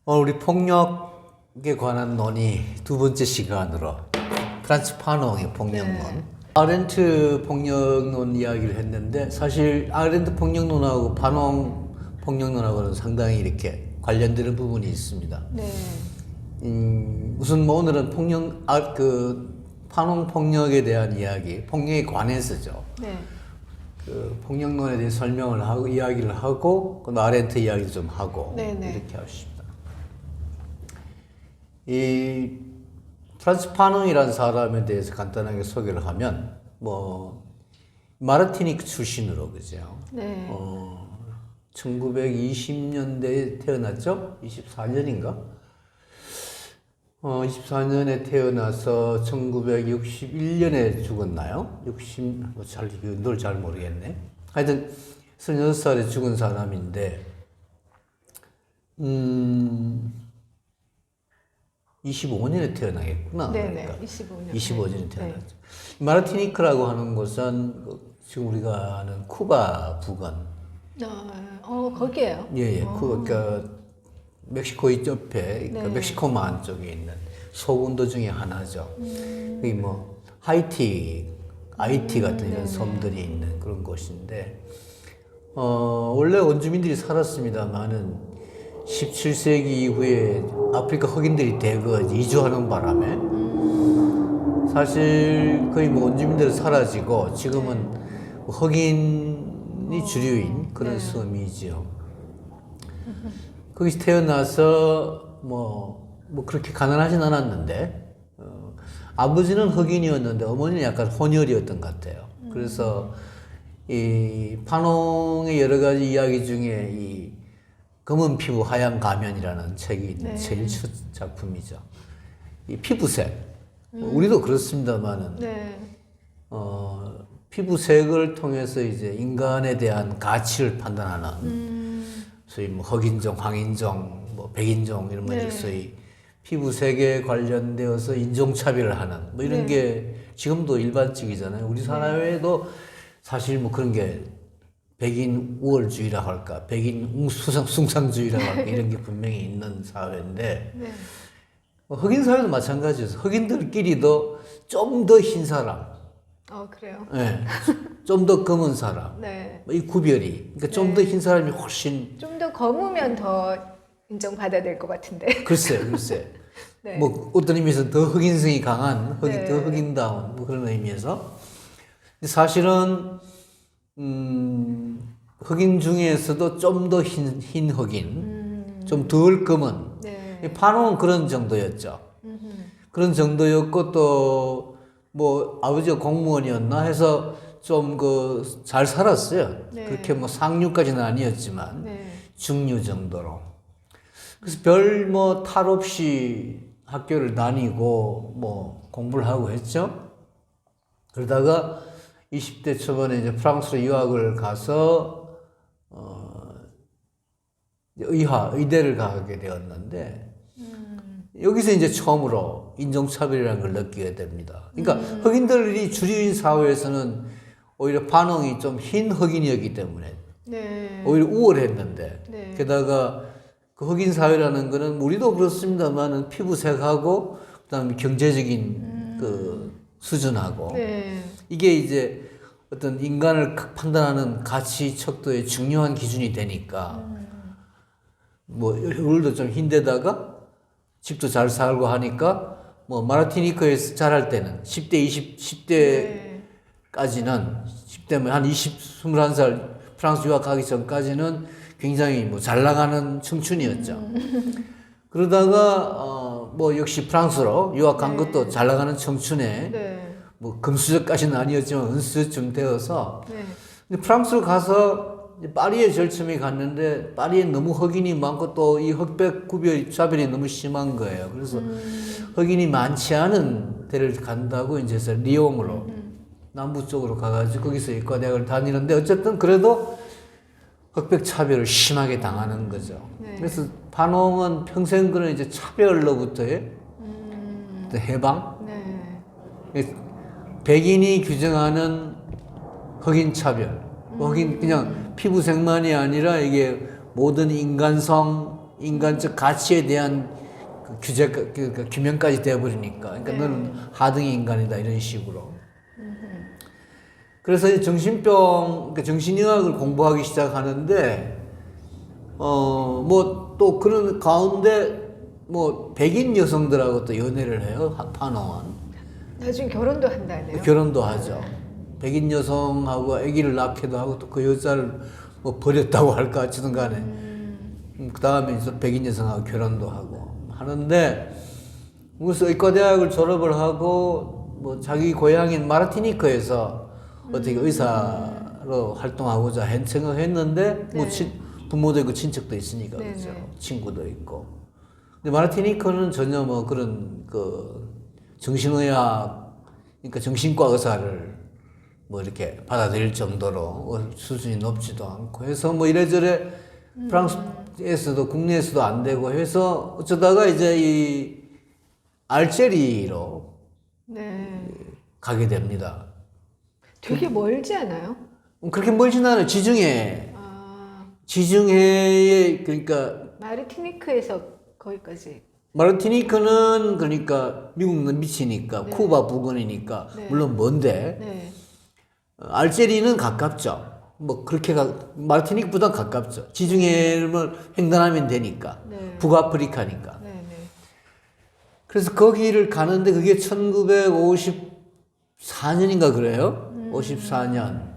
우리 폭력에 관한 논의 두 번째 시간으로 프란츠 파농의 폭력론. 네. 아렌트 폭력론 이야기를 했는데 사실 아렌트 폭력론하고 파농 폭력론하고는 상당히 이렇게 관련되는 부분이 있습니다. 네. 우선 뭐 오늘은 파농 폭력에 대한 이야기, 폭력에 관해서죠. 네. 그 폭력론에 대해 설명을 하고 이야기를 하고 그 아렌트 이야기를 좀 하고 네네. 이렇게 하십니다. 이 프란츠 파농이라는 사람에 대해서 간단하게 소개를 하면 뭐 마르티니크 출신으로 그죠. 네. 1920년대에 태어났죠. 24년인가? 24년에 태어나서 1961년에 죽었나요? 60, 연도를 잘 모르겠네. 하여튼 36살에 죽은 사람인데, 25년에 태어나겠구나. 네네. 그러니까 25년. 25년에 태어났죠. 마르티니크라고 하는 곳은 지금 우리가 아는 쿠바 부근. 거기에요? 예. 그러니까 멕시코 옆에, 그러니까 네. 멕시코만 쪽에 있는 소군도 중에 하나죠. 여기 뭐 하이티 같은 이런 섬들이 있는 그런 곳인데, 원래 원주민들이 살았습니다만은 17세기 이후에 아프리카 흑인들이 대거 이주하는 바람에 사실 거의 뭐 원주민들은 사라지고 지금은 뭐 흑인이 주류인 그런 섬이지요. 거기서 태어나서 뭐 그렇게 가난하진 않았는데 아버지는 흑인이었는데 어머니는 약간 혼혈이었던 것 같아요. 그래서 이 파농의 여러 가지 이야기 중에 이 검은 피부 하얀 가면이라는 책이 제일 첫 작품이죠. 이 피부색 우리도 그렇습니다만은 네. 피부색을 통해서 이제 인간에 대한 가치를 판단하는 소위 뭐 흑인종, 황인종, 뭐 백인종 이런 거 소위 피부색에 관련되어서 인종차별을 하는 뭐 이런 게 지금도 일반적이잖아요. 우리 사회에도 사실 뭐 그런 게 백인 우월주의라 할까, 백인 숭상주의라 할까 이런 게 분명히 있는 사회인데 네. 흑인 사회도 마찬가지였어요. 흑인들끼리도 좀 더 흰 사람, 그래요? 네. 좀 더 검은 사람, 네. 이 구별이. 그러니까 좀 더 흰 사람이 훨씬 좀 더 검으면 더 인정받아야 될 것 같은데. 글쎄. 네. 뭐 어떤 의미에서 더 흑인성이 강한 네. 더 흑인다운 뭐 그런 의미에서. 근데 사실은 흑인 중에서도 좀 더 흰 흑인, 좀 덜 검은. 네. 파농은 그런 정도였죠. 그런 정도였고 또 뭐 아버지가 공무원이었나 해서 좀 잘 살았어요. 네. 그렇게 뭐 상류까지는 아니었지만 네. 중류 정도로. 그래서 별 뭐 탈 없이 학교를 다니고 뭐 공부를 하고 했죠. 그러다가 20대 초반에 이제 프랑스로 유학을 가서 의대를 가게 되었는데 여기서 이제 처음으로 인종차별이라는 걸 느끼게 됩니다. 그러니까 흑인들이 주류인 사회에서는 오히려 반응이 좀 흰 흑인이었기 때문에 네. 오히려 우월했는데 네. 게다가 그 흑인 사회라는 거는 우리도 그렇습니다만은 피부색하고 그다음에 경제적인 그 수준하고 네. 이게 이제 어떤 인간을 판단하는 가치 척도의 중요한 기준이 되니까 뭐 얼굴도 좀 흰데다가 집도 잘 살고 하니까 뭐 마르티니크에서 자랄 때는 10대까지는 10대면 한 21살 프랑스 유학 가기 전까지는 굉장히 뭐 잘 나가는 청춘이었죠. 그러다가 뭐 역시 프랑스로 유학 간 것도 잘 나가는 청춘에 네. 뭐 금수저까지는 아니었지만 은수저쯤 되어서 네. 근데 프랑스로 가서 파리에 제일 처음에 갔는데 파리에 너무 흑인이 많고 또 이 흑백 차별이 너무 심한 거예요. 그래서 흑인이 많지 않은 데를 간다고 이제 리옹으로 남부 쪽으로 가가지고 거기서 의과대학을 다니는데 어쨌든 그래도 흑백 차별을 심하게 당하는 거죠. 네. 그래서 파농은 평생 그런 이제 차별로부터의 해방. 네. 백인이 규정하는 흑인 차별. 흑인 그냥 피부색만이 아니라 이게 모든 인간성 인간적 가치에 대한 그 규제, 그 규명까지 되어버리니까. 그러니까 네. 너는 하등의 인간이다 이런 식으로. 그래서 이 정신병, 그러니까 정신의학을 공부하기 시작하는데, 뭐 또 그런 가운데 뭐 백인 여성들하고 또 연애를 해요. 파농은. 나중에 결혼도 한다네요. 결혼도 하죠. 백인 여성하고 아기를 낳기도 하고 또 그 여자를 뭐 버렸다고 할까 어찌든 간에. 그 다음에 이제 백인 여성하고 결혼도 하고 하는데, 그래서 의과대학을 졸업을 하고 뭐 자기 고향인 마르티니크에서 어떻게 의사로 활동하고자 생각을 했는데, 뭐 부모도 있고 친척도 있으니까 그렇죠. 친구도 있고. 근데 마르티니크는 전혀 뭐 그런 그 정신의학, 그러니까 정신과 의사를 뭐 이렇게 받아들일 정도로 수준이 높지도 않고 해서 뭐 이래저래 프랑스에서도 국내에서도 안 되고 해서 어쩌다가 이제 이 알제리로 네. 가게 됩니다. 되게 멀지 않아요? 그렇게 멀진 않아요. 지중해. 아, 지중해에, 그러니까 마르티니크에서 거기까지. 마르티니크는 그러니까 미국은 미치니까 쿠바 부근이니까 물론 먼데, 네. 알제리는 가깝죠. 뭐 그렇게 마르티니크보다 가깝죠. 지중해를 횡단하면 되니까. 네. 북아프리카니까. 네, 네. 그래서 거기를 가는데 그게 1954년인가 그래요? 54년.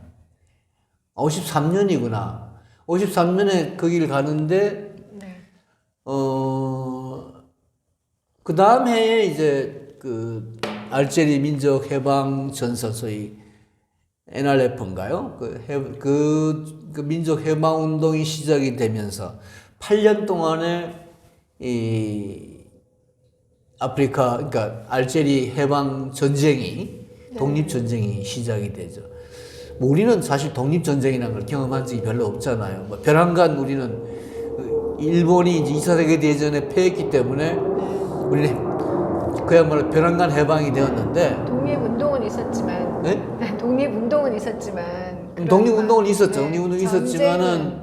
53년이구나. 53년에 거기를 가는데, 네. 그 다음 해에 이제 그 알제리 민족 해방 전선 소위 NRF인가요? 그 민족 해방 운동이 시작이 되면서 8년 동안에 이 아프리카, 그러니까 알제리 해방 전쟁이, 독립 전쟁이 시작이 되죠. 뭐 우리는 사실 독립 전쟁이라는 걸 경험한 적이 별로 없잖아요. 뭐 벼랑간 우리는 일본이 이제 2차 세계 대전에 패했기 때문에 우리는 그야말로 벼랑간 해방이 되었는데. 독립운동은 있었지만, 네? 독립운동은 있었지만, 독립운동은 있었죠. 네, 독립운동이 있었지만은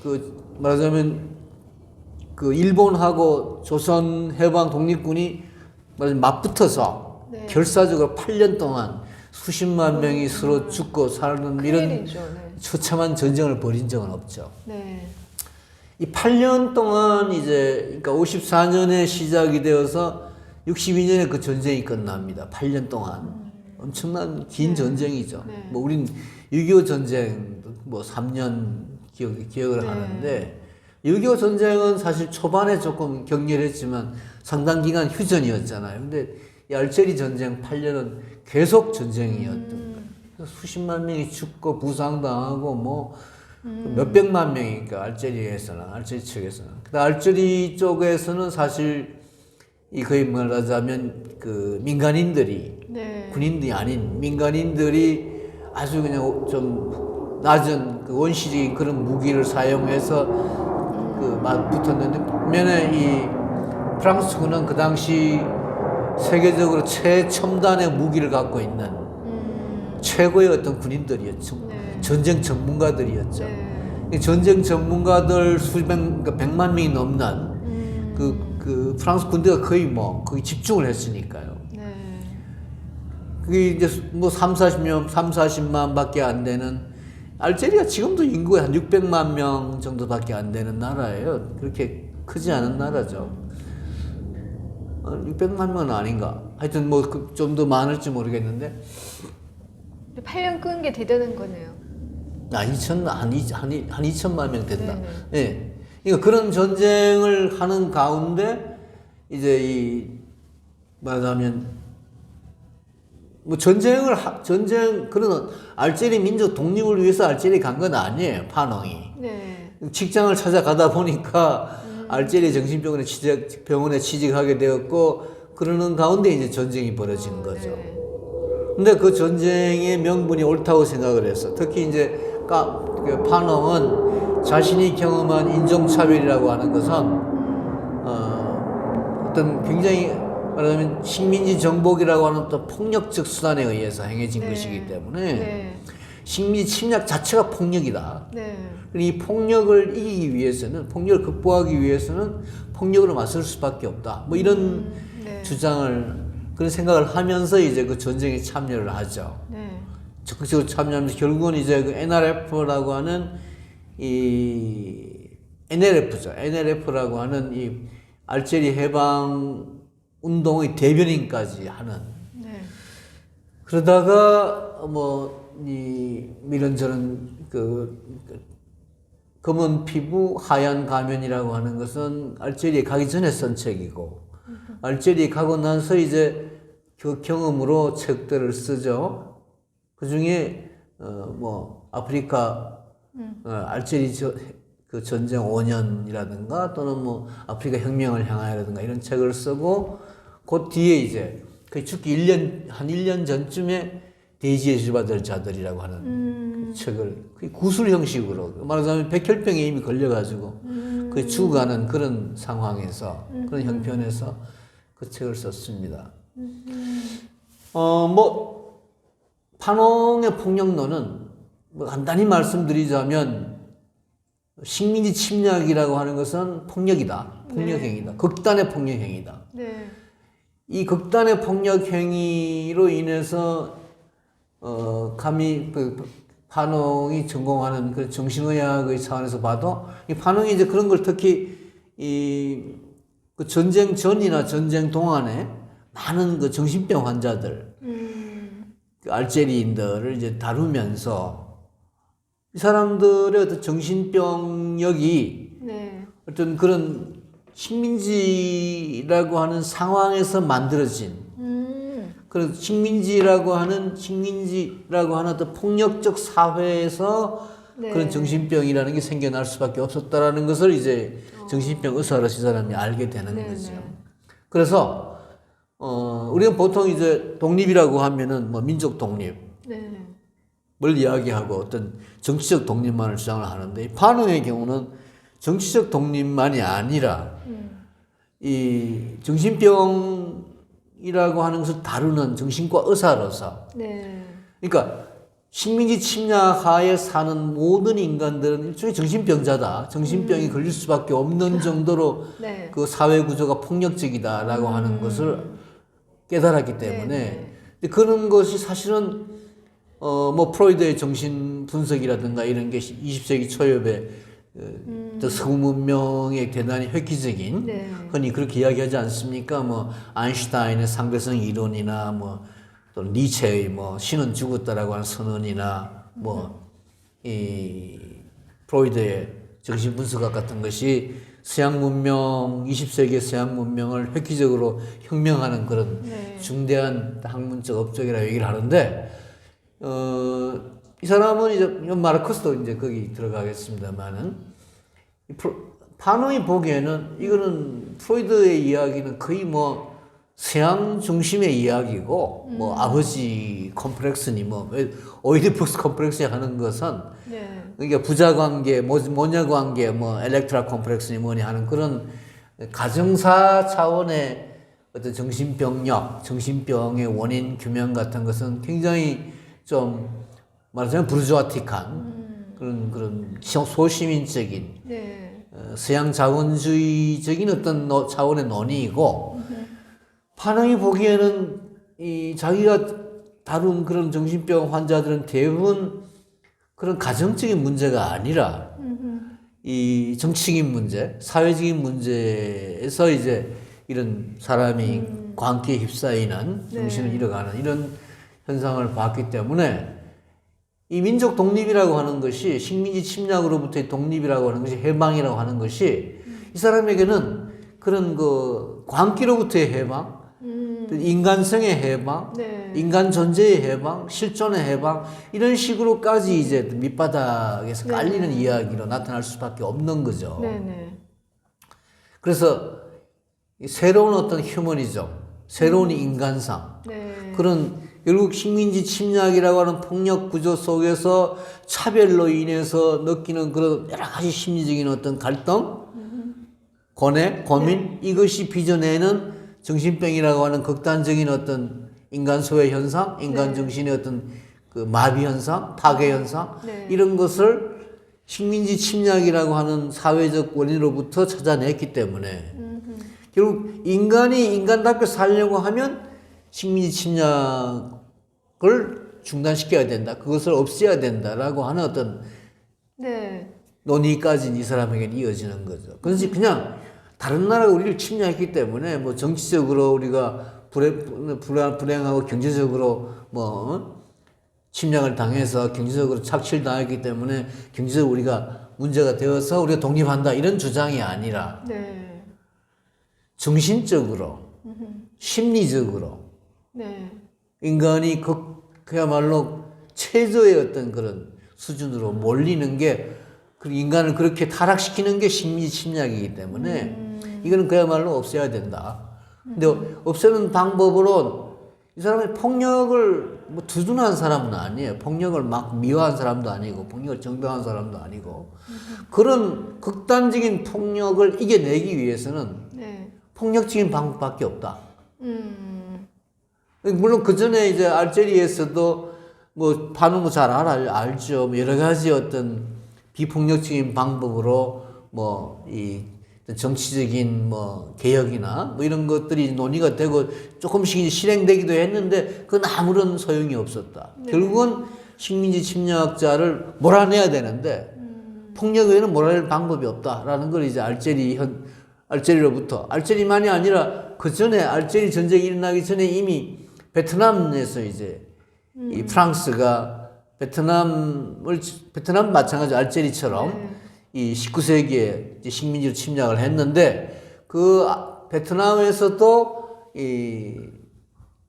그 말하자면 그 일본하고 조선 해방 독립군이 말하자면 맞붙어서 결사적으로 8년 동안 수십만 명이 서로 죽고 사는 이런 큰일이죠. 네. 처참한 전쟁을 벌인 적은 없죠. 네. 이 8년 동안 이제 그러니까 54년에 시작이 되어서 62년에 그 전쟁이 끝납니다. 8년 동안. 엄청난 긴 전쟁이죠. 뭐 우린 6.25 전쟁 뭐 3년 기억을 하는데 6.25 전쟁은 사실 초반에 조금 격렬했지만 상당 기간 휴전이었잖아요. 근데 이 알제리 전쟁 8년은 계속 전쟁이었던 거예요. 수십만 명이 죽고 부상당하고 뭐 몇백만 명이니까 알제리에서는, 알제리 측에서는. 근데 알제리 쪽에서는 사실 이 거의 말하자면 그 민간인들이 군인들이 아닌 민간인들이 아주 그냥 좀 낮은 그 원시적인 그런 무기를 사용해서 그 맞붙었는데 반면에 이 프랑스군은 그 당시 세계적으로 최첨단의 무기를 갖고 있는 최고의 어떤 군인들이었죠. 전쟁 전문가들이었죠. 전쟁 전문가들 그러니까 100만 명이 넘는 그 프랑스 군대가 거의 거의 집중을 했으니까요. 그게 이제 뭐 40만 밖에 안 되는, 알제리가 지금도 인구가 한 600만 명 정도밖에 안 되는 나라예요. 그렇게 크지 않은 나라죠. 600만 명은 아닌가. 하여튼 뭐 좀 더 많을지 모르겠는데. 8년 끄는 게 대단한 거네요. 한 2천만 명 된다. 예. 그러니까 그런 전쟁을 하는 가운데 이제 말하자면 뭐 그런 알제리 민족 독립을 위해서 알제리 간 건 아니에요. 파농이. 직장을 찾아가다 보니까 알제리 정신병원에 취직하게 되었고, 그러는 가운데 이제 전쟁이 벌어진 거죠. 근데 그 전쟁의 명분이 옳다고 생각을 했어. 특히 이제 파농은 자신이 경험한 인종차별이라고 하는 것은 어떤 굉장히 말하자면 식민지 정복이라고 하는 또 폭력적 수단에 의해서 행해진 것이기 때문에 식민지 침략 자체가 폭력이다. 네. 이 폭력을 이기기 위해서는, 폭력을 극복하기 위해서는 폭력으로 맞설 수밖에 없다. 뭐 이런 네. 주장을, 그런 생각을 하면서 이제 그 전쟁에 참여를 하죠. 네. 적극적으로 참여하면서 결국은 이제 그 NRF라고 하는 이 NLF죠. NLF라고 하는 이 알제리 해방 운동의 대변인까지 하는. 네. 그러다가 뭐 이 이런저런 그 검은 피부 하얀 가면이라고 하는 것은 알제리에 가기 전에 쓴 책이고, 알제리에 가고 나서 이제 그 경험으로 책들을 쓰죠. 그 중에 뭐 아프리카 알제리 그 전쟁 5년이라든가 또는 뭐 아프리카 혁명을 향하여라든가 이런 책을 쓰고, 그 뒤에 이제 그 죽기 1년 한 1년 전쯤에 대지에 주받을 자들이라고 하는 그 책을 그 구술 형식으로, 말하자면 백혈병에 이미 걸려가지고 그 죽어가는 그런 상황에서, 그런 형편에서 그 책을 썼습니다. 뭐 파농의 폭력론은 뭐 간단히 말씀드리자면, 식민지 침략이라고 하는 것은 폭력이다. 폭력행위다. 네. 극단의 폭력행위다. 네. 이 극단의 폭력행위로 인해서 감히 그 파농이 전공하는 그 정신의학의 차원에서 봐도, 이 파농이 이제 그런 걸 특히 그 전쟁 전이나 전쟁 동안에 많은 그 정신병 환자들, 그 알제리인들을 이제 다루면서 이 사람들의 어떤 정신병력이 네. 어떤 그런 식민지라고 하는 상황에서 만들어진 그런 식민지라고 하는 어떤 폭력적 사회에서 네. 그런 정신병이라는 게 생겨날 수밖에 없었다라는 것을 이제 정신병 의사로서 이 사람이 알게 되는 네, 거죠. 네. 그래서 우리가 보통 이제 독립이라고 하면은 뭐 민족 독립 네. 뭘 이야기하고 어떤 정치적 독립만을 주장을 하는데, 이 파농의 경우는 정치적 독립만이 아니라 이 정신병이라고 하는 것을 다루는 정신과 의사로서, 네. 그러니까 식민지 침략하에 사는 모든 인간들은 일종의 정신병자다. 정신병이 걸릴 수밖에 없는 정도로 네. 그 사회 구조가 폭력적이다라고 하는 것을 깨달았기 때문에, 네. 근데 그런 것이 사실은 뭐 프로이드의 정신 분석이라든가 이런 게 20세기 초엽에 서구 문명의 대단히 획기적인, 네. 흔히 그렇게 이야기하지 않습니까? 뭐 아인슈타인의 상대성 이론이나 뭐 또 니체의 뭐 신은 죽었다라고 하는 선언이나 뭐 이 프로이드의 정신 분석학 같은 것이 서양 문명, 20세기의 서양 문명을 획기적으로 혁명하는 그런 네. 중대한 학문적 업적이라고 얘기를 하는데, 이 사람은 이제 마르크스도 이제 거기 들어가겠습니다만은, 파농이 보기에는 이거는 프로이드의 이야기는 거의 뭐 서양 중심의 이야기고, 뭐 아버지 컴플렉스니 뭐 오이디푸스 컴플렉스 하는 것은, 네. 그러니까 부자 관계, 모녀 관계, 뭐 엘렉트라 컴플렉스니 뭐니 하는 그런 가정사 차원의 어떤 정신병력, 정신병의 원인 규명 같은 것은 굉장히 좀 말하자면 부르주아틱한 그런 소시민적인 네. 서양 자본주의적인 어떤 차원의 논의이고, 파농이 보기에는 이 자기가 다룬 그런 정신병 환자들은 대부분 그런 가정적인 문제가 아니라 이 정치적인 문제, 사회적인 문제에서 이제 이런 사람이 광기에 휩싸이는, 정신을 네. 잃어가는 이런 현상을 봤기 때문에, 이 민족 독립이라고 하는 것이, 식민지 침략으로부터의 독립이라고 하는 것이, 해방이라고 하는 것이 이 사람에게는 그런 그 광기로부터의 해방, 인간성의 해방, 네. 인간 존재의 해방, 실존의 해방, 이런 식으로까지 이제 밑바닥에서 네. 깔리는 이야기로 나타날 수밖에 없는 거죠. 네네. 그래서 이 새로운 어떤 휴머니즘, 새로운 인간상, 네. 그런 결국 식민지 침략이라고 하는 폭력 구조 속에서 차별로 인해서 느끼는 그런 여러 가지 심리적인 어떤 갈등, 고뇌, 고민, 이것이 빚어내는 정신병이라고 하는 극단적인 어떤 인간 소외 현상, 인간 정신의 어떤 그 마비 현상, 파괴 현상 네. 이런 것을 식민지 침략이라고 하는 사회적 원인으로부터 찾아냈기 때문에 결국 인간이 인간답게 살려고 하면 식민지 침략을 중단시켜야 된다. 그것을 없애야 된다라고 하는 어떤 네. 논의까지 이 사람에게는 이어지는 거죠. 그래서 그냥 다른 나라가 우리를 침략했기 때문에 뭐 정치적으로 우리가 불행하고 경제적으로 뭐 침략을 당해서 경제적으로 착취당했기 때문에 경제적으로 우리가 문제가 되어서 우리가 독립한다 이런 주장이 아니라 네. 정신적으로 심리적으로 네. 인간이 그야말로 최저의 어떤 그런 수준으로 몰리는 게 그 인간을 그렇게 타락시키는 게 식민지 침략이기 때문에 이거는 그야말로 없애야 된다. 근데 없애는 방법으로 이 사람이 폭력을 뭐 두둔한 사람은 아니에요. 폭력을 막 미화한 사람도 아니고 폭력을 정당한 사람도 아니고 그런 극단적인 폭력을 이겨내기 위해서는 네. 폭력적인 방법밖에 없다. 물론 그 전에 이제 알제리에서도 뭐 파는 거 잘 알죠. 뭐 여러 가지 어떤 비폭력적인 방법으로 뭐 이 정치적인 뭐 개혁이나 뭐 이런 것들이 논의가 되고 조금씩 이제 실행되기도 했는데 그건 아무런 소용이 없었다. 네. 결국은 식민지 침략자를 몰아내야 되는데 폭력 외에는 몰아낼 방법이 없다라는 걸 이제 알제리로부터 알제리만이 아니라 그 전에 알제리 전쟁이 일어나기 전에 이미 베트남에서 이제 이 프랑스가 베트남 마찬가지 알제리처럼 네. 이 19세기에 식민지로 침략을 했는데 그 베트남에서도 이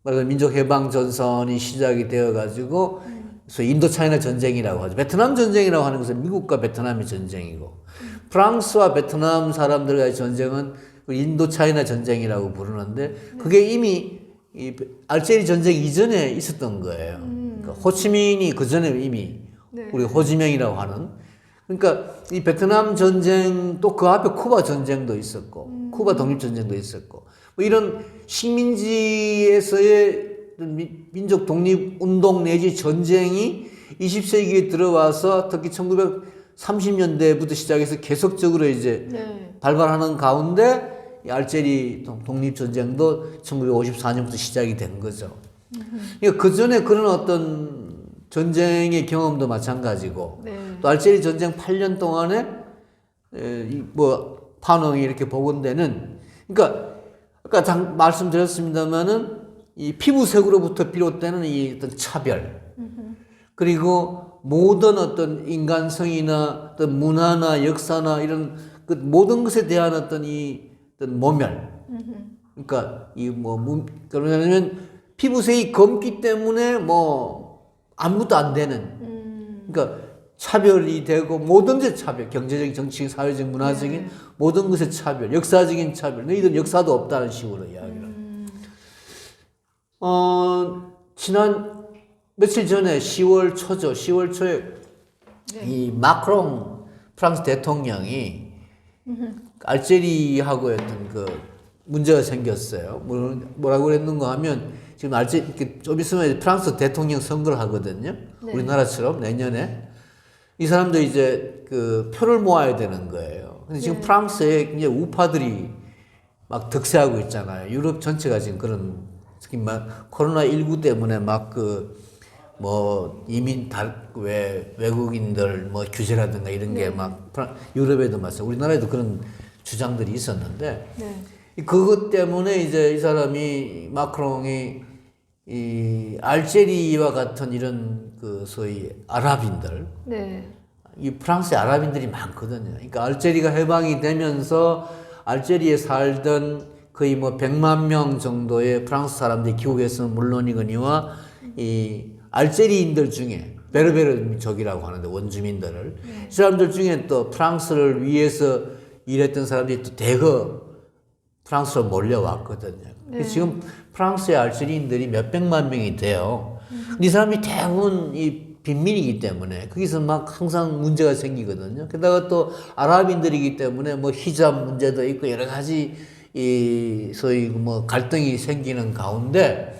말하자면 민족해방 전선이 시작이 되어 가지고 소위 인도차이나 전쟁이라고 하죠. 베트남 전쟁이라고 하는 것은 미국과 베트남의 전쟁이고 프랑스와 베트남 사람들과의 전쟁은 인도차이나 전쟁이라고 부르는데 그게 이미 이 알제리 전쟁 이전에 있었던 거예요. 그러니까 호치민이 그 전에 이미 네. 우리 호지명이라고 하는 그러니까 이 베트남 전쟁 또 그 앞에 쿠바 전쟁도 있었고 쿠바 독립 전쟁도 있었고 뭐 이런 식민지에서의 민족 독립 운동 내지 전쟁이 20세기에 들어와서 특히 1930년대부터 시작해서 계속적으로 이제 네. 발발하는 가운데 이 알제리 독립전쟁도 1954년부터 시작이 된 거죠. 그러니까 그 전에 그런 어떤 전쟁의 경험도 마찬가지고 네. 또 알제리 전쟁 8년 동안에 뭐 판홍이 이렇게 복원되는 그러니까 아까 말씀드렸습니다마는 이 피부색으로부터 비롯되는 이 어떤 차별 그리고 모든 어떤 인간성이나 어떤 문화나 역사나 이런 그 모든 것에 대한 어떤 이 어떤 모멸. 그러니까 이 뭐 그러냐면 피부색이 검기 때문에 뭐 아무것도 안 되는. 그러니까 차별이 되고 모든 데 차별, 경제적인, 정치적인, 사회적인, 문화적인 네. 모든 것의 차별, 역사적인 차별. 너희들 역사도 없다는 식으로 이야기를. 지난 며칠 전에 10월 초죠. 10월 초에 네. 이 마크롱 프랑스 대통령이 알제리하고 어떤 그 문제가 생겼어요. 뭐라고 그랬는가 하면 지금 좀 있으면 프랑스 대통령 선거를 하거든요. 네. 우리나라처럼 내년에 이 사람도 이제 그 표를 모아야 되는 거예요. 근데 지금 네. 프랑스에 이제 우파들이 막 득세하고 있잖아요. 유럽 전체가 지금 그런 특히 막 코로나19 때문에 막 그 뭐 이민 외국인들 뭐 규제라든가 이런 게 막 유럽에도 마찬가지 우리나라에도 그런 주장들이 있었는데 네. 그것 때문에 이제 이 사람이 마크롱이 이 알제리와 같은 이런 그 소위 아랍인들 네. 이 프랑스에 아랍인들이 많거든요. 그러니까 알제리가 해방이 되면서 알제리에 살던 거의 뭐 100만 명 정도의 프랑스 사람들이 귀국했으면 물론이거니와 이 알제리인들 중에 베르베르족이라고 하는데 원주민들을 이 사람들 중에 또 프랑스를 위해서 일했던 사람들이 또 대거 프랑스로 몰려왔거든요. 그래서 지금 프랑스의 알제리인들이 몇백만 명이 돼요. 근데 이 사람이 대부분 이 빈민이기 때문에 거기서 막 항상 문제가 생기거든요. 게다가 또 아랍인들이기 때문에 뭐 히잡 문제도 있고 여러 가지 이 소위 뭐 갈등이 생기는 가운데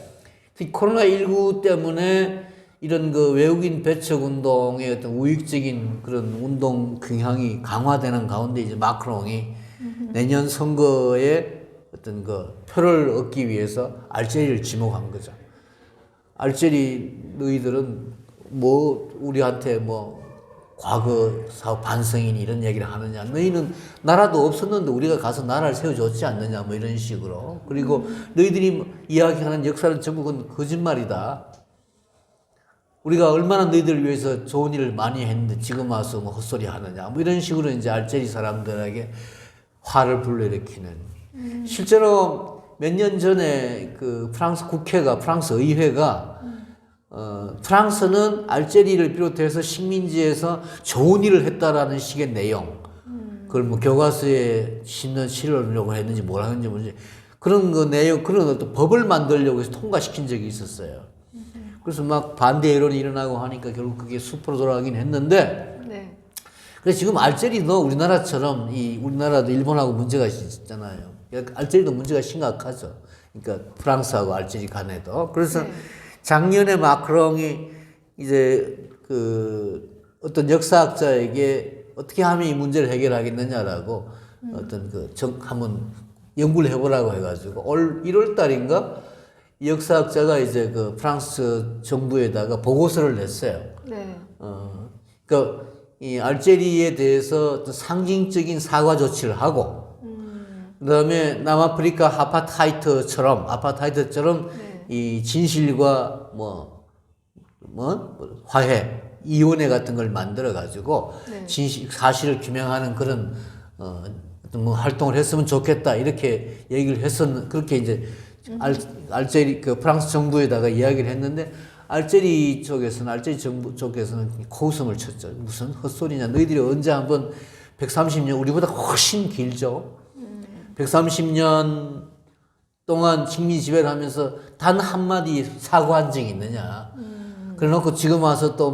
특히 코로나19 때문에 이런 그 외국인 배척 운동의 어떤 우익적인 그런 운동 경향이 강화되는 가운데 이제 마크롱이 내년 선거에 어떤 그 표를 얻기 위해서 알제리를 지목한 거죠. 알제리 너희들은 뭐 우리한테 뭐 과거 사업 반성인 이런 얘기를 하느냐. 너희는 나라도 없었는데 우리가 가서 나라를 세워줬지 않느냐. 뭐 이런 식으로. 그리고 너희들이 이야기하는 역사는 전부 그건 거짓말이다. 우리가 얼마나 너희들을 위해서 좋은 일을 많이 했는데 지금 와서 뭐 헛소리 하느냐. 뭐 이런 식으로 이제 알제리 사람들에게 화를 불러일으키는. 실제로 몇 년 전에 그 프랑스 국회가, 프랑스 의회가 프랑스는 알제리를 비롯해서 식민지에서 좋은 일을 했다라는 식의 내용, 그걸 뭐 교과서에 실으려고 했는지 뭐라 했는지 모르지. 그런 그 내용, 그런 어떤 법을 만들려고 해서 통과시킨 적이 있었어요. 그래서 막 반대 여론이 일어나고 하니까 결국 그게 숲으로 돌아가긴 했는데, 네. 그래서 지금 알제리도 우리나라처럼 우리나라도 일본하고 문제가 있잖아요. 알제리도 문제가 심각하죠. 그러니까 프랑스하고 알제리 간에도. 그래서 네. 작년에 마크롱이 이제 그 어떤 역사학자에게 어떻게 하면 이 문제를 해결하겠느냐라고 어떤 한번 연구를 해보라고 해가지고 올 1월 달인가 역사학자가 이제 그 프랑스 정부에다가 보고서를 냈어요. 네. 그러니까 이 알제리에 대해서 어떤 상징적인 사과 조치를 하고 그다음에 남아프리카 아파트하이트처럼 네. 이 진실과 화해 이혼회 같은 걸 만들어 가지고 네. 사실을 규명하는 그런 어떤 뭐 활동을 했으면 좋겠다 이렇게 얘기를 그렇게 이제 알제리 그 프랑스 정부에다가 이야기를 했는데 알제리 정부 쪽에서는 코웃음을 쳤죠. 무슨 헛소리냐. 너희들이 언제 한번 130년 우리보다 훨씬 길죠. 130년 동안 식민 지배를 하면서 단 한마디 사과한 적이 있느냐. 그래 놓고 지금 와서 또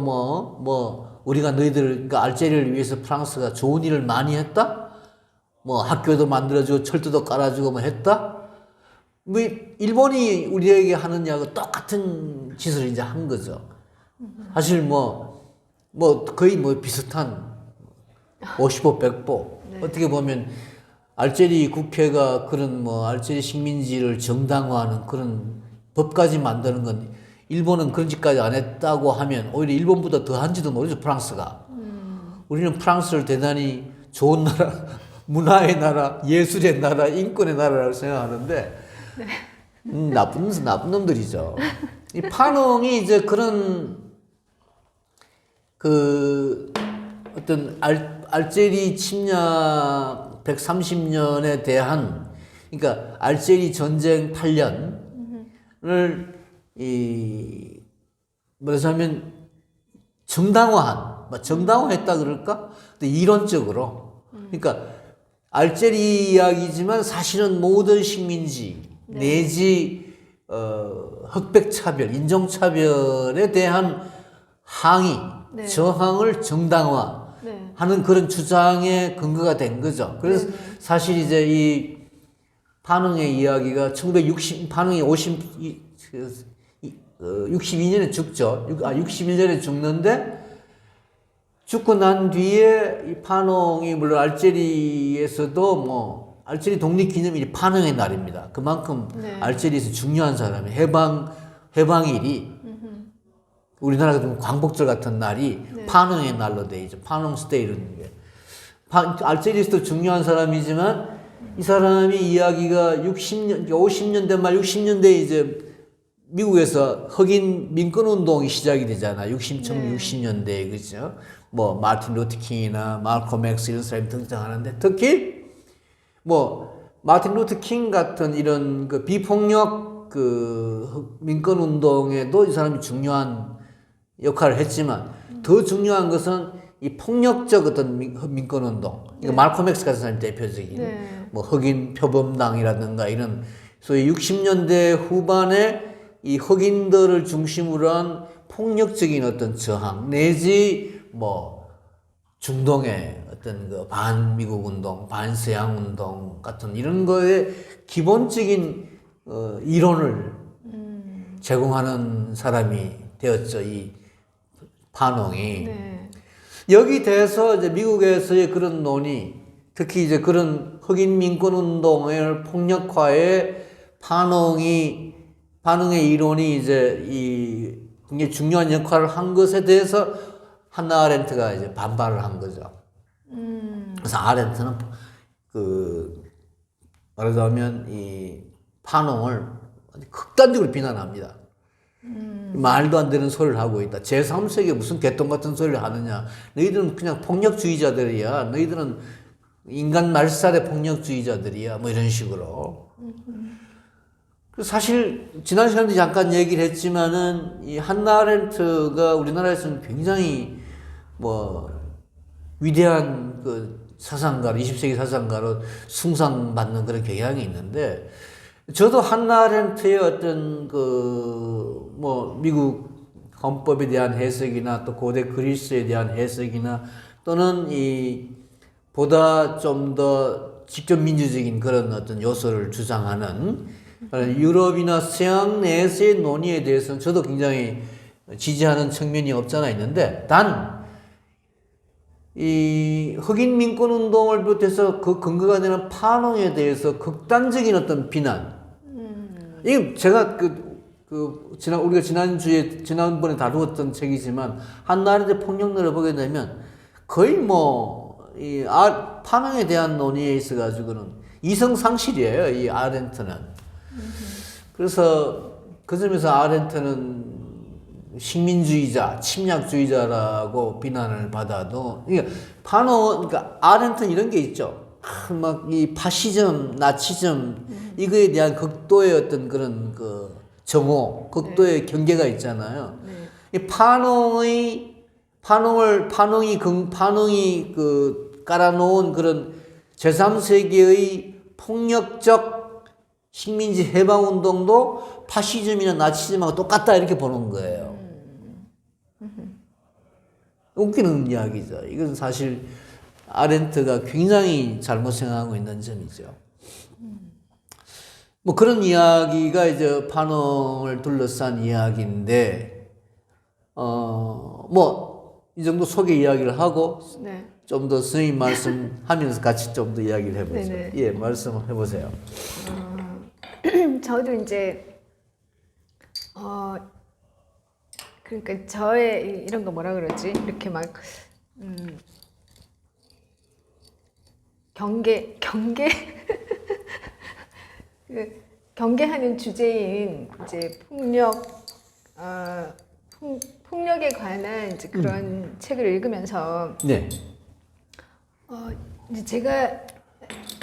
우리가 그러니까 알제리를 위해서 프랑스가 좋은 일을 많이 했다? 뭐 학교도 만들어주고 철도도 깔아주고 뭐 했다? 뭐 일본이 우리에게 하느냐고 똑같은 짓을 이제 한 거죠. 사실 거의 비슷한 50보 100보. 네. 어떻게 보면 알제리 국회가 그런 알제리 식민지를 정당화하는 그런 법까지 만드는 건 일본은 그런 짓까지 안 했다고 하면 오히려 일본보다 더 한지도 모르죠, 프랑스가. 우리는 프랑스를 대단히 좋은 나라, 문화의 나라, 예술의 나라, 인권의 나라라고 생각하는데 나쁜 놈들이죠. 이 파농이 이제 그런 어떤 알제리 침략 130년에 대한 그러니까 알제리 전쟁 8년을 말하자면 정당화했다 그럴까? 근데 이론적으로 그러니까 알제리 이야기지만 사실은 모든 식민지 내지 흑백 차별, 인종 차별에 대한 항의, 저항을 정당화하는 그런 주장의 근거가 된 거죠. 그래서 사실 이제 이 파농의 이야기가 62년에 죽죠. 61년에 죽는데 죽고 난 뒤에 이 파농이 물론 알제리에서도 알제리 독립기념일이 파농의 날입니다. 그만큼 알제리에서 중요한 사람이 해방일이 우리나라 같은 광복절 같은 날이 파농의 날로 돼 있죠. 파농 스테이라는 게. 알제리에서도 중요한 사람이지만 이 사람이 이야기가 50년대 말 60년대 이제 미국에서 흑인 민권 운동이 시작이 되잖아. 1960년대에 그죠? 마틴 루터 킹이나 말콤 엑스 이런 사람이 등장하는데 특히 마틴 루터 킹 같은 이런 그 비폭력 그 민권 운동에도 이 사람이 중요한 역할을 했지만 더 중요한 것은 이 폭력적 어떤 민권 운동. 이거 말콤 엑스 같은 사람이 대표적인 흑인 표범당이라든가 이런 소위 60년대 후반에 이 흑인들을 중심으로 한 폭력적인 어떤 저항 내지 중동의 어떤 그 반미국 운동, 반서양 운동 같은 이런 거에 기본적인 이론을 제공하는 사람이 되었죠. 이 반응이. 네. 여기 대해서 이제 미국에서의 그런 논의, 특히 이제 그런 흑인 민권 운동의 폭력화에 반응의 이론이 이제 이 굉장히 중요한 역할을 한 것에 대해서 한나 아렌트가 이제 반발을 한 거죠. 그래서 아렌트는 말하자면 이 반응을 극단적으로 비난합니다. 말도 안 되는 소리를 하고 있다. 제3세기에 무슨 개똥 같은 소리를 하느냐. 너희들은 그냥 폭력주의자들이야. 너희들은 인간 말살의 폭력주의자들이야. 뭐 이런 식으로. 사실 지난 시간에 잠깐 얘기를 했지만은 이 한나 아렌트가 우리나라에서는 굉장히 뭐 위대한 그 사상가로 20세기 사상가로 숭상받는 그런 경향이 있는데 저도 한나 아렌트의 어떤 뭐 미국 헌법에 대한 해석이나 또 고대 그리스에 대한 해석이나 또는 보다 좀 더 직접 민주적인 그런 어떤 요소를 주장하는 유럽이나 서양 내에서의 논의에 대해서는 저도 굉장히 지지하는 측면이 없잖아 있는데 단 이 흑인 민권 운동을 비롯해서 그 근거가 되는 반응에 대해서 극단적인 어떤 비난. 이게 제가 우리가 지난번에 다루었던 책이지만 한나 아렌트 폭력론을 보게 되면 거의 반응에 대한 논의에 있어가지고는 이성상실이에요, 이 아렌트는. 그래서 그 점에서 아렌트는 식민주의자, 침략주의자라고 비난을 받아도, 그러니까 아렌트는 이런 게 있죠. 막 이 파시즘, 나치즘, 이거에 대한 극도의 어떤 그런 정오, 극도의 경계가 있잖아요. 이 반응이 깔아놓은 그런 제3세기의 폭력적 식민지 해방운동도 파시즘이나 나치즘하고 똑같다 이렇게 보는 거예요. 웃기는 이야기죠. 이건 사실 아렌트가 굉장히 잘못 생각하고 있는 점이죠. 뭐 그런 이야기가 이제 반응을 둘러싼 이야기인데, 이 정도 소개 이야기를 하고, 네. 좀 더 선생님 말씀하면서 같이 좀 더 이야기를 해보죠. 네네. 예, 말씀을 해보세요. 저도 이제 그러니까 저의 이런 거 뭐라 그러지? 이렇게 막 경계하는 주제인 이제 폭력에 관한 이제 그런 책을 읽으면서 네. 이제 제가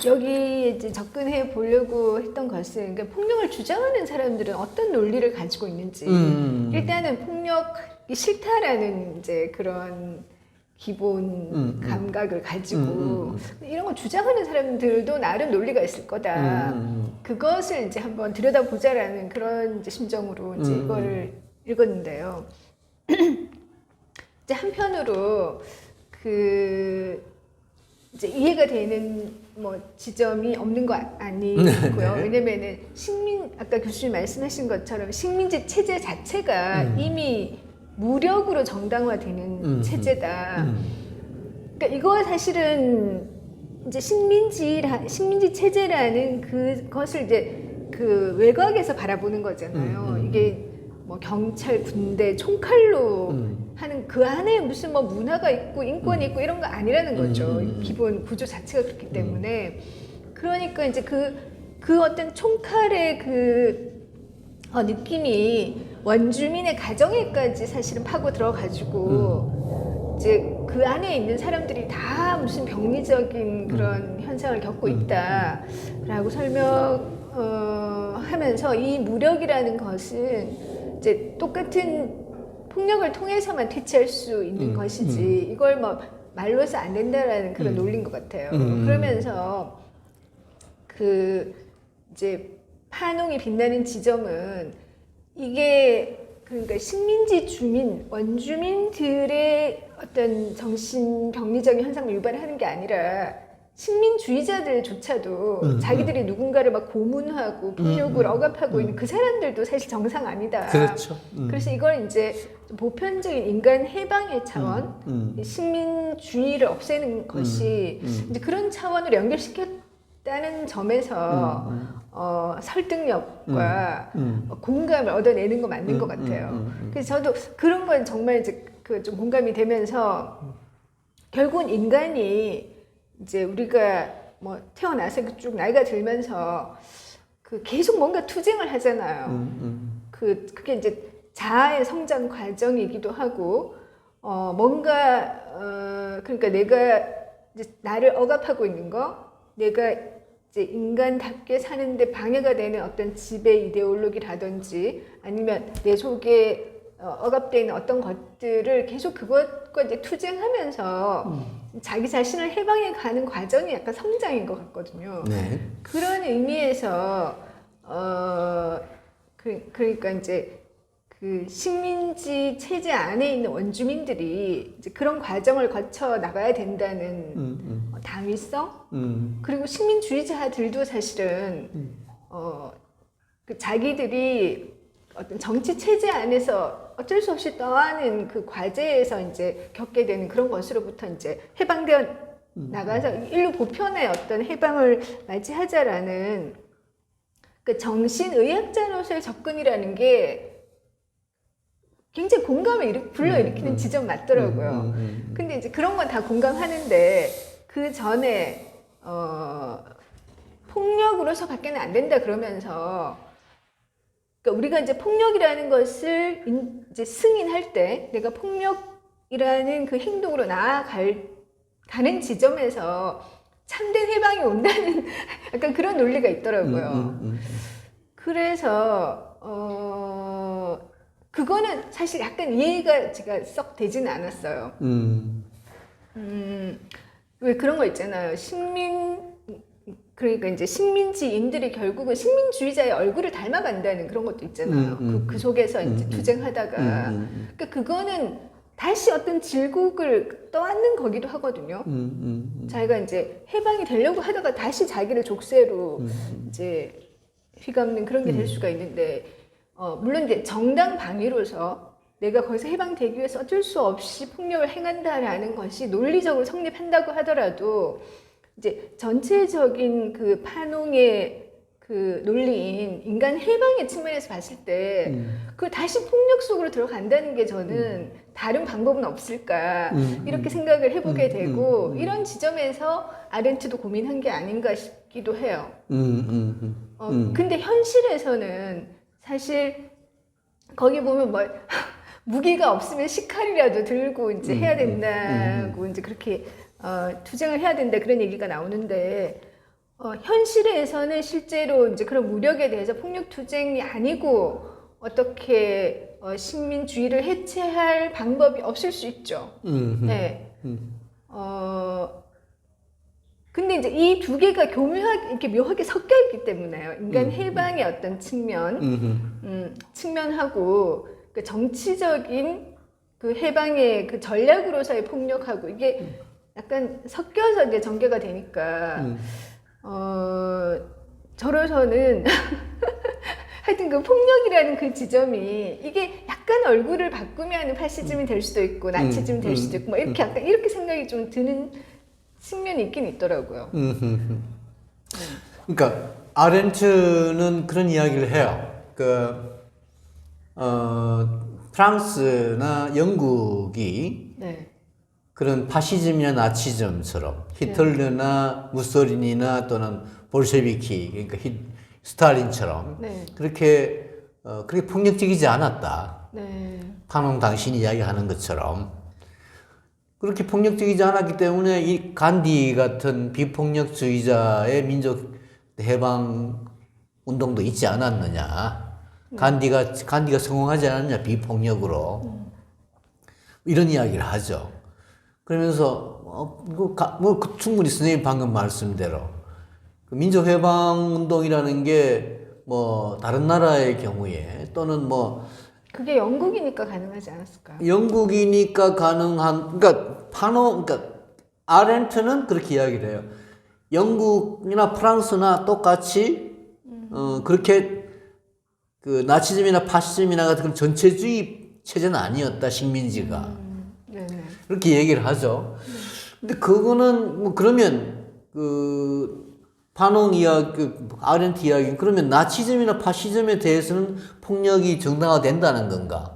여기 이제 접근해 보려고 했던 것은 그러니까 폭력을 주장하는 사람들은 어떤 논리를 가지고 있는지 일단은 폭력이 싫다라는 이제 그런 기본 감각을 가지고 이런 걸 주장하는 사람들도 나름 논리가 있을 거다. 그것을 이제 한번 들여다보자라는 그런 이제 심정으로 이제 이거를 읽었는데요. 이제 한편으로 이제 이해가 되는 뭐 지점이 없는 거 아니고요. 왜냐면은 아까 교수님 말씀하신 것처럼 식민지 체제 자체가 이미 무력으로 정당화되는 체제다. 그러니까 이거 사실은 이제 식민지 체제라는 그것을 이제 그 외곽에서 바라보는 거잖아요. 이게 뭐 경찰, 군대, 총칼로 하는 그 안에 무슨 뭐 문화가 있고 인권이 있고 이런 거 아니라는 거죠. 기본 구조 자체가 그렇기 때문에. 그러니까 이제 그 어떤 총칼의 느낌이 원주민의 가정에까지 사실은 파고 들어가지고 이제 그 안에 있는 사람들이 다 무슨 병리적인 그런 현상을 겪고 있다라고 설명하면서 이 무력이라는 것은 이제 똑같은 폭력을 통해서만 퇴치할 수 있는 것이지 이걸 뭐 말로서 안 된다라는 그런 논리인 것 같아요. 그러면서 이제 판홍이 빛나는 지점은 이게 그러니까 식민지 주민, 원주민들의 어떤 정신병리적인 현상을 유발하는 게 아니라 식민주의자들조차도 자기들이 누군가를 막 고문하고 폭력을 억압하고 있는 그 사람들도 사실 정상 아니다. 그렇죠. 그래서 이걸 이제 보편적인 인간 해방의 차원, 식민주의를 없애는 것이 이제 그런 차원으로 연결시켰다는 점에서 설득력과 공감을 얻어내는 거 맞는 것 같아요. 그래서 저도 그런 건 정말 이제 그 좀 공감이 되면서 결국은 인간이 이제 우리가 뭐 태어나서 쭉 나이가 들면서 그 계속 뭔가 투쟁을 하잖아요. 그게 이제 자아의 성장 과정이기도 하고, 뭔가, 그러니까 내가 이제 나를 억압하고 있는 거, 내가 이제 인간답게 사는데 방해가 되는 어떤 지배 이데올로기라든지 아니면 내 속에 억압되어 있는 어떤 것들을 계속 그것과 이제 투쟁하면서 자기 자신을 해방해 가는 과정이 약간 성장인 것 같거든요. 네. 그런 의미에서 그러니까 이제 그 식민지 체제 안에 있는 원주민들이 이제 그런 과정을 거쳐 나가야 된다는 당위성 그리고 식민주의자들도 사실은 그 자기들이 어떤 정치 체제 안에서 어쩔 수 없이 떠하는 그 과제에서 이제 겪게 되는 그런 것으로부터 이제 해방되어 나가서 인류 보편의 어떤 해방을 맞이하자라는 그 정신의학자로서의 접근이라는 게 굉장히 공감을 불러일으키는 지점 맞더라고요. 근데 이제 그런 건 다 공감하는데 그 전에 폭력으로서 밖에는 안 된다 그러면서 그러니까 우리가 이제 폭력이라는 것을 이제 승인할 때 내가 폭력이라는 그 행동으로 가는 지점에서 참된 해방이 온다는 약간 그런 논리가 있더라고요. 그래서 그거는 사실 약간 이해가 제가 썩 되지는 않았어요. 왜 그런 거 있잖아요. 그러니까 이제 식민지인들이 결국은 식민주의자의 얼굴을 닮아간다는 그런 것도 있잖아요. 그 속에서 이제 투쟁하다가. 그러니까 그거는 다시 어떤 질곡을 떠안는 거기도 하거든요. 자기가 이제 해방이 되려고 하다가 다시 자기를 족쇄로 이제 휘감는 그런 게 될 수가 있는데, 물론 이제 정당 방위로서 내가 거기서 해방되기 위해서 어쩔 수 없이 폭력을 행한다라는 것이 논리적으로 성립한다고 하더라도 이제 전체적인 그 판홍의 그 논리인 인간 해방의 측면에서 봤을 때 그 다시 폭력 속으로 들어간다는 게 저는 다른 방법은 없을까 이렇게 생각을 해보게 되고 이런 지점에서 아렌트도 고민한 게 아닌가 싶기도 해요. 근데 현실에서는 사실 거기 보면 뭐 무기가 없으면 식칼이라도 들고 이제 해야 된다고 이제 그렇게 투쟁을 해야 된다 그런 얘기가 나오는데 현실에서는 실제로 이제 그런 무력에 대해서 폭력 투쟁이 아니고 어떻게 식민주의를 해체할 방법이 없을 수 있죠. 네. 근데 이제 이 두 개가 교묘하게 이렇게 묘하게 섞여 있기 때문에요. 인간 해방의 어떤 측면하고 그 정치적인 그 해방의 그 전략으로서의 폭력하고 이게 약간 섞여서 이제 전개가 되니까 저로서는 하여튼 그 폭력이라는 그 지점이 이게 약간 얼굴을 바꾸면 파시즘이 될 수도 있고 나치즘이 될 수도 있고 뭐 이렇게 약간 이렇게 생각이 좀 드는 측면이 있긴 있더라고요. 그러니까 아렌트는 그런 이야기를 해요. 프랑스나 영국이 네. 그런 파시즘이나 나치즘처럼 히틀러나 무솔리니나 또는 볼셰비키 그러니까 스탈린처럼 네. 그렇게 폭력적이지 않았다. 네. 파농 당신이 이야기하는 것처럼 그렇게 폭력적이지 않았기 때문에 이 간디 같은 비폭력주의자의 민족 해방 운동도 있지 않았느냐. 간디가 성공하지 않았느냐 비폭력으로 이런 이야기를 하죠. 그러면서 충분히 선생님 방금 말씀대로 그 민족 해방 운동이라는 게 뭐 다른 나라의 경우에 또는 뭐 그게 영국이니까 가능하지 않았을까요? 영국이니까 가능한 그러니까 아렌트는 그렇게 이야기를 해요. 영국이나 프랑스나 똑같이 그렇게 그 나치즘이나 파시즘이나 같은 그런 전체주의 체제는 아니었다 식민지가 네네. 그렇게 얘기를 하죠. 근데 그거는 뭐 그러면 그 파농 이야기, 그 아렌트 이야기 그러면 나치즘이나 파시즘에 대해서는 폭력이 정당화된다는 건가?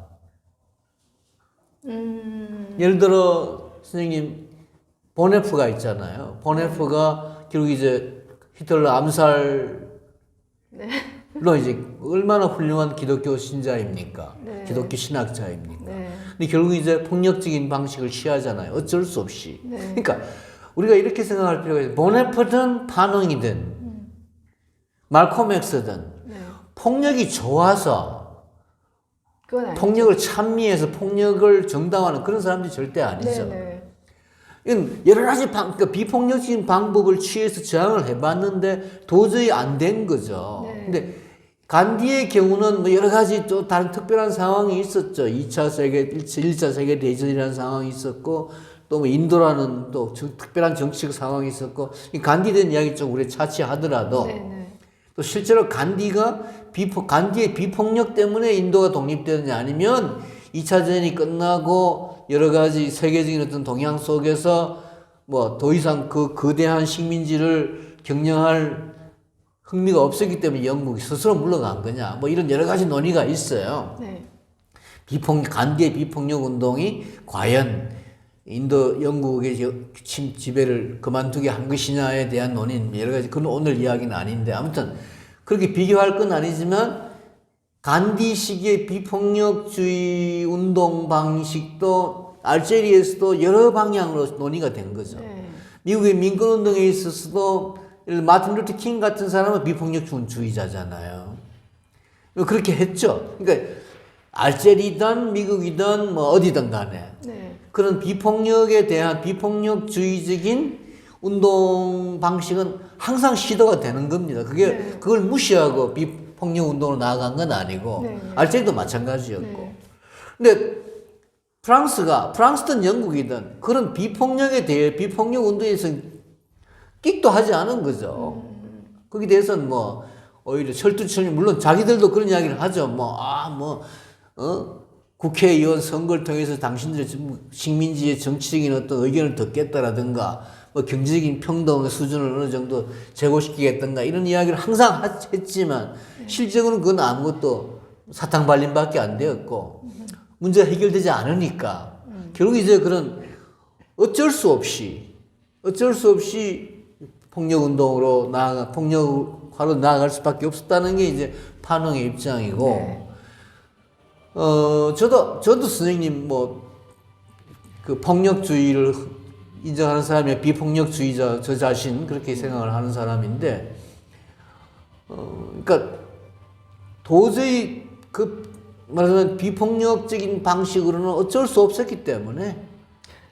예를 들어 선생님 보네프가 있잖아요. 보네프가 결국 이제 히틀러 암살로 이제 얼마나 훌륭한 기독교 신자입니까? 네. 기독교 신학자입니까? 네. 근데 결국 이제 폭력적인 방식을 취하잖아요. 어쩔 수 없이. 네. 그러니까 우리가 이렇게 생각할 필요가 있어요. 보네프든 파농이든 말콤 엑스든 네. 폭력이 좋아서 그건 아니죠. 폭력을 찬미해서 폭력을 정당화하는 그런 사람들이 절대 아니죠. 네네. 이건 여러 가지 그러니까 비폭력적인 방법을 취해서 저항을 해봤는데 도저히 안 된 거죠. 네. 근데 간디의 경우는 뭐 여러 가지 또 다른 특별한 상황이 있었죠. 2차 세계 대전이라는 상황이 있었고 또 뭐 인도라는 또 특별한 정치적 상황이 있었고 이 간디에 대한 이야기 좀 우리 차치하더라도 네네. 또 실제로 간디의 비폭력 때문에 인도가 독립되느냐 아니면 2차 대전이 끝나고 여러 가지 세계적인 어떤 동향 속에서 뭐 더 이상 그 거대한 식민지를 경영할 흥미가 없었기 때문에 영국이 스스로 물러간 거냐 뭐 이런 여러 가지 논의가 있어요. 네. 간디의 비폭력 운동이 과연 영국의 지배를 그만두게 한 것이냐에 대한 논의는 여러 가지, 그건 오늘 이야기는 아닌데, 아무튼, 그렇게 비교할 건 아니지만, 간디 시기의 비폭력주의 운동 방식도 알제리에서도 여러 방향으로 논의가 된 거죠. 네. 미국의 민권운동에 있어서도, 마틴 루터 킹 같은 사람은 비폭력주의자잖아요. 그렇게 했죠. 그러니까, 알제리든 미국이든 뭐 어디든 간에. 네. 그런 비폭력에 대한 비폭력주의적인 운동 방식은 항상 시도가 되는 겁니다. 네. 그걸 무시하고 비폭력 운동으로 나아간 건 아니고, 네. 알제리도 마찬가지였고. 네. 근데 프랑스든 영국이든 그런 비폭력에 대해 비폭력 운동에서 끽도 하지 않은 거죠. 거기에 대해서는 뭐, 오히려 철두철미, 물론 자기들도 그런 이야기를 하죠. 국회의원 선거를 통해서 당신들의 식민지의 정치적인 어떤 의견을 듣겠다라든가, 뭐 경제적인 평등의 수준을 어느 정도 제고시키겠다든가, 이런 이야기를 항상 했지만, 실적으로는 그건 아무것도 사탕 발림밖에 안 되었고, 문제가 해결되지 않으니까, 결국 이제 그런 어쩔 수 없이 폭력운동으로 폭력화로 나아갈 수밖에 없었다는 게 이제 판홍의 입장이고, 네. 저도 선생님, 그 폭력주의를 인정하는 사람이 비폭력주의자, 저 자신 그렇게 생각을 하는 사람인데, 그러니까 도저히 말하자면 비폭력적인 방식으로는 어쩔 수 없었기 때문에,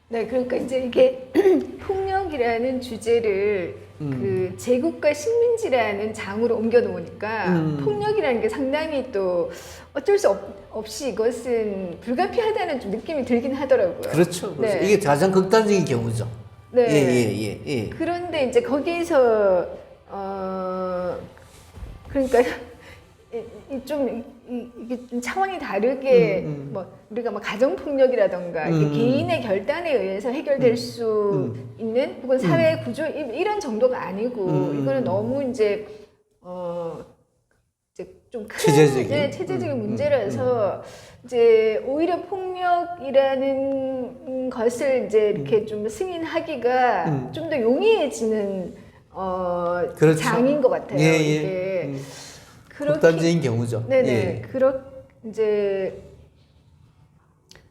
네, 그러니까 이제 이게 폭력이라는 주제를 그 제국과 식민지라는 장으로 옮겨 놓으니까 폭력이라는 게 상당히 또 어쩔 수 없이 이것은 불가피하다는 좀 느낌이 들긴 하더라고요. 그렇죠. 그래서 네. 이게 가장 극단적인 경우죠. 네. 예. 그런데 이제 거기에서 그러니까 이게 좀 차원이 다르게 뭐 우리가 뭐 가정 폭력이라던가 개인의 결단에 의해서 해결될 수 있는 혹은 사회 구조 이런 정도가 아니고 이거는 너무 이제 좀 큰 체제적인 문제라서 이제 오히려 폭력이라는 것을 이제 이렇게 좀 승인하기가 좀 더 용이해지는 그렇죠. 장인 것 같아요. 이게. 극단적인 경우죠. 네네. 이제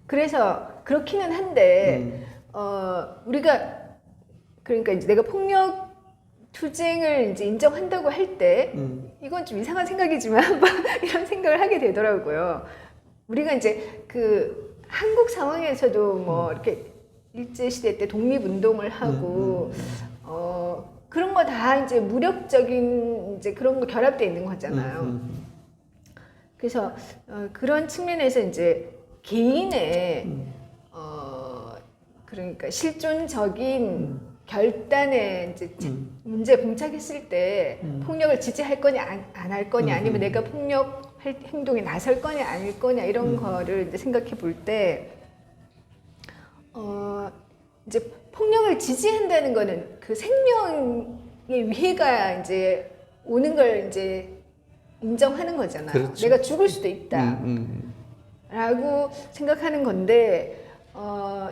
그래서 그렇기는 한데 우리가 그러니까 이제 내가 폭력 투쟁을 이제 인정한다고 할 때 이건 좀 이상한 생각이지만 이런 생각을 하게 되더라고요. 우리가 이제 그 한국 상황에서도 뭐 이렇게 일제 시대 때 독립 운동을 하고 그런 거 다 이제 무력적인 이제 그런 거 결합되어 있는 거잖아요. 그래서 그런 측면에서 이제 개인의 그러니까 실존적인 결단에 이제 문제 봉착했을 때 폭력을 지지할 거냐 안 할 거냐 아니면 내가 폭력 행동에 나설 거냐 아닐 거냐 이런 거를 이제 생각해 볼 때 이제 폭력을 지지한다는 거는 그 생명의 위해가 이제 오는 걸 이제 인정하는 거잖아요. 그렇죠. 내가 죽을 수도 있다. 라고 생각하는 건데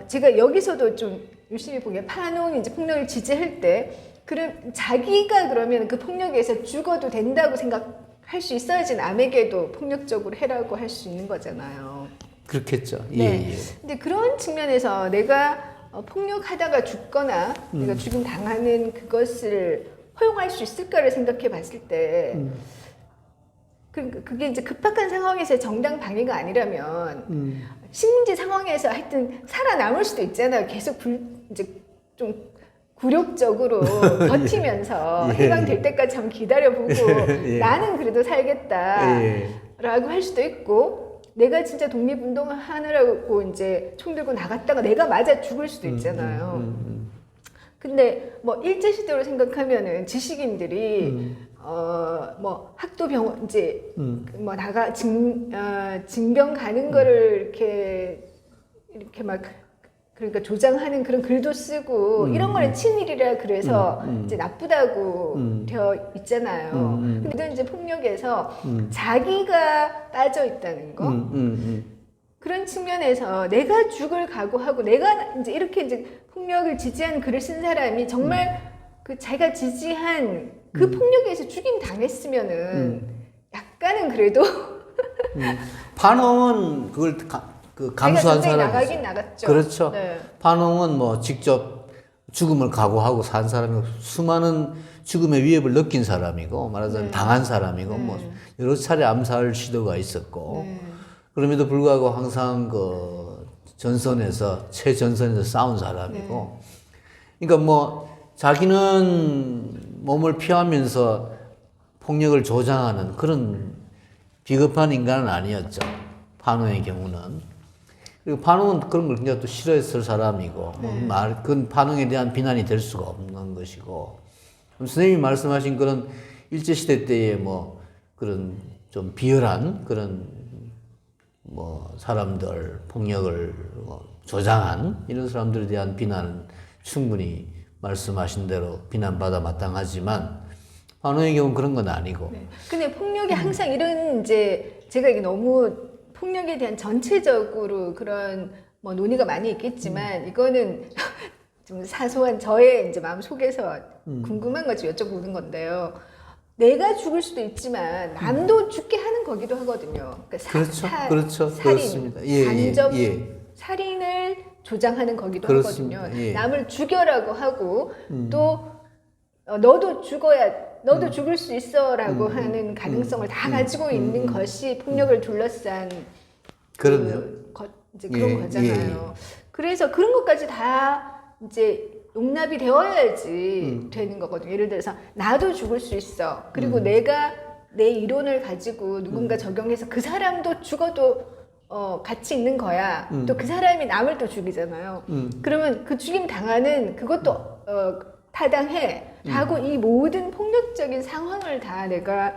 제가 여기서도 좀 열심히 보기에 파농이 이제 폭력을 지지할 때 그럼 자기가 그러면 그 폭력에서 죽어도 된다고 생각할 수 있어야지 남에게도 폭력적으로 해라고 할 수 있는 거잖아요. 그렇겠죠. 네. 예. 근데 그런 측면에서 내가 폭력하다가 죽거나 내가 죽임 당하는 그것을 허용할 수 있을까를 생각해 봤을 때 그게 이제 급박한 상황에서의 정당 방위가 아니라면 식민지 상황에서 하여튼 살아남을 수도 있잖아요. 계속 이제 좀 굴욕적으로 버티면서 예. 해방될 때까지 한번 기다려보고 예. 나는 그래도 살겠다라고 예. 할 수도 있고 내가 진짜 독립운동을 하느라고 이제 총 들고 나갔다가 내가 맞아 죽을 수도 있잖아요. 근데 뭐 일제시대로 생각하면은 지식인들이 뭐 학도병원 이제 뭐 징병 가는 거를 이렇게 막 그러니까 조장하는 그런 글도 쓰고 이런 거는 친일이라 그래서 이제 나쁘다고 되어 있잖아요. 근데 이제 폭력에서 자기가 빠져 있다는 거 그런 측면에서 내가 죽을 각오하고 내가 이제 이렇게 이제 폭력을 지지한 글을 쓴 사람이 정말 그 자기가 지지한 그 폭력에서 죽임 당했으면은 약간은 그래도 판홍은 그걸 감수한 사람이죠. 나가긴 나갔죠. 그렇죠. 네. 판홍은 뭐 직접 죽음을 각오하고 산 사람이고 수많은 죽음의 위협을 느낀 사람이고 말하자면 당한 사람이고 뭐 여러 차례 암살 시도가 있었고 그럼에도 불구하고 항상 그 최전선에서 싸운 사람이고 그러니까 뭐 자기는 몸을 피하면서 폭력을 조장하는 그런 비겁한 인간은 아니었죠. 판홍의 경우는. 그리고 판홍은 그런 걸 굉장히 또 싫어했을 사람이고, 그건 판홍에 대한 비난이 될 수가 없는 것이고, 선생님이 말씀하신 그런 일제시대 때의 뭐 그런 좀 비열한 그런 뭐 사람들, 폭력을 조장한 이런 사람들에 대한 비난은 충분히 말씀하신 대로 비난받아 마땅하지만, 판홍의 경우는 그런 건 아니고. 네. 근데 폭력이 항상 이런 이제 제가 이게 너무 폭력에 대한 전체적으로 그런 뭐 논의가 많이 있겠지만 이거는 좀 사소한 저의 이제 마음 속에서 궁금한 거지 여쭤보는 건데요. 내가 죽을 수도 있지만 남도 죽게 하는 거기도 하거든요. 그러니까 그렇죠. 살인, 그렇습니다. 간접 살인을 조장하는 거기도 그렇습니다. 하거든요. 예. 남을 죽여라고 하고 또 너도 죽을 수 있어라고 하는 가능성을 다 가지고 있는 것이 폭력을 둘러싼 그렇네요. 이제 그런 거잖아요. 그래서 그런 것까지 다 이제 용납이 되어야지 되는 거거든요. 예를 들어서 나도 죽을 수 있어. 그리고 내가 내 이론을 가지고 누군가 적용해서 그 사람도 죽어도 같이 있는 거야. 또 그 사람이 남을 또 죽이잖아요. 그러면 그 죽임 당하는 그것도 타당해. 라고 이 모든 폭력적인 상황을 다 내가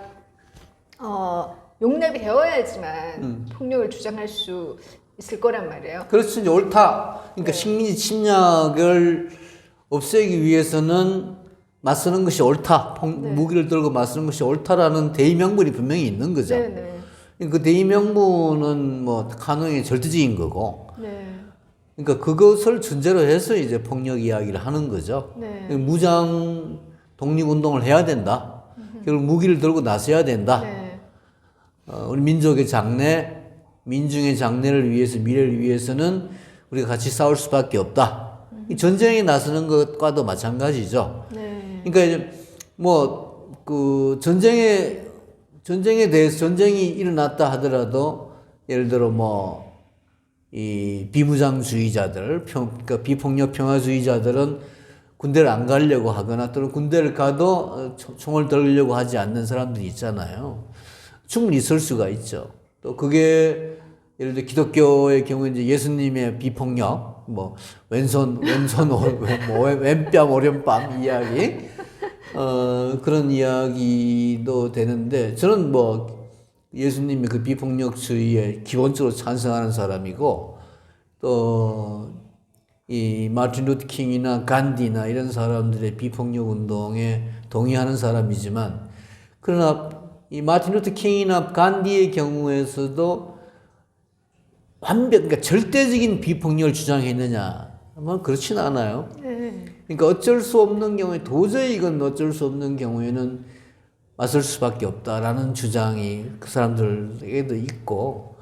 용납이 되어야지만 폭력을 주장할 수 있을 거란 말이에요. 그렇죠. 이제 옳다. 그러니까 식민지 침략을 없애기 위해서는 맞서는 것이 옳다. 무기를 들고 맞서는 것이 옳다라는 대의명분이 분명히 있는 거죠. 네네. 그 대의명분은 뭐 간호의 절대적인 거고. 네. 그러니까 그것을 전제로 해서 이제 폭력 이야기를 하는 거죠. 네. 무장 독립운동을 해야 된다. 결국 무기를 들고 나서야 된다. 네. 우리 민족의 장래, 민중의 장래를 위해서, 미래를 위해서는 우리가 같이 싸울 수밖에 없다. 이 전쟁에 나서는 것과도 마찬가지죠. 네. 그러니까 이제 뭐 그 전쟁에 대해서 전쟁이 일어났다 하더라도 예를 들어 뭐 이 비무장주의자들, 그러니까 비폭력 평화주의자들은 군대를 안 가려고 하거나 또는 군대를 가도 총을 들려고 하지 않는 사람들이 있잖아요. 충분히 있을 수가 있죠. 또 그게 예를 들어 기독교의 경우에 이제 예수님의 비폭력, 뭐 왼뺨 오른뺨 이야기, 그런 이야기도 되는데 저는 뭐 예수님의 그 비폭력주의에 기본적으로 찬성하는 사람이고 또 이 마틴 루터 킹이나 간디나 이런 사람들의 비폭력 운동에 동의하는 사람이지만 그러나 이 마틴 루터 킹이나 간디의 경우에서도 그러니까 절대적인 비폭력을 주장했느냐? 아마 그렇지는 않아요. 그러니까 어쩔 수 없는 경우에 도저히 이건 어쩔 수 없는 경우에는 맞설 수밖에 없다라는 주장이 그 사람들에게도 있고